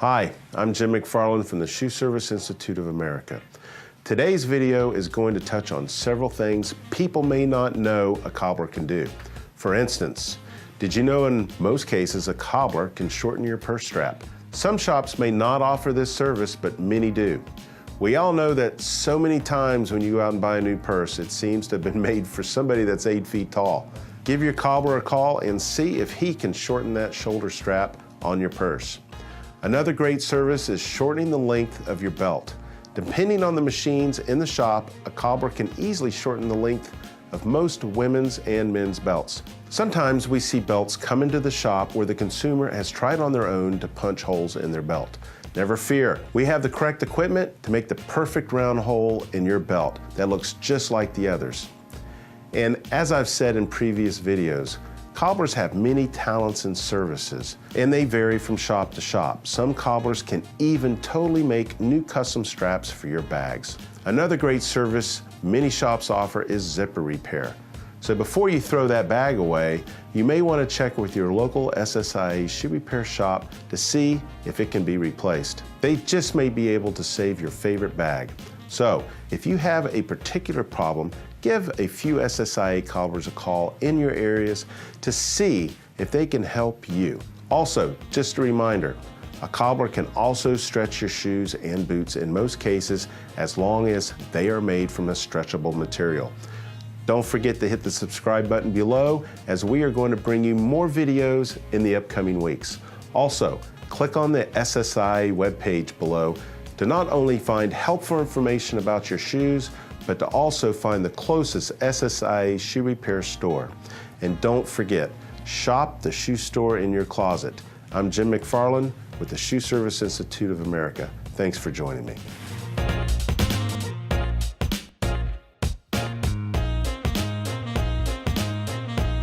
Hi, I'm Jim McFarland from the Shoe Service Institute of America. Today's video is going to touch on several things people may not know a cobbler can do. For instance, did you know in most cases a cobbler can shorten your purse strap? Some shops may not offer this service, but many do. We all know that so many times when you go out and buy a new purse, it seems to have been made for somebody that's 8 feet tall. Give your cobbler a call and see if he can shorten that shoulder strap on your purse. Another great service is shortening the length of your belt. Depending on the machines in the shop, a cobbler can easily shorten the length of most women's and men's belts. Sometimes we see belts come into the shop where the consumer has tried on their own to punch holes in their belt. Never fear, we have the correct equipment to make the perfect round hole in your belt that looks just like the others. And as I've said in previous videos, cobblers have many talents and services, and they vary from shop to shop. Some cobblers can even totally make new custom straps for your bags. Another great service many shops offer is zipper repair. So before you throw that bag away, you may want to check with your local SSIA shoe repair shop to see if it can be replaced. They just may be able to save your favorite bag. So if you have a particular problem, give a few SSIA cobblers a call in your areas to see if they can help you. Also, just a reminder, a cobbler can also stretch your shoes and boots in most cases as long as they are made from a stretchable material. Don't forget to hit the subscribe button below as we are going to bring you more videos in the upcoming weeks. Also, click on the SSIA webpage below to not only find helpful information about your shoes, but to also find the closest SSIA shoe repair store. And don't forget, shop the shoe store in your closet. I'm Jim McFarland with the Shoe Service Institute of America. Thanks for joining me.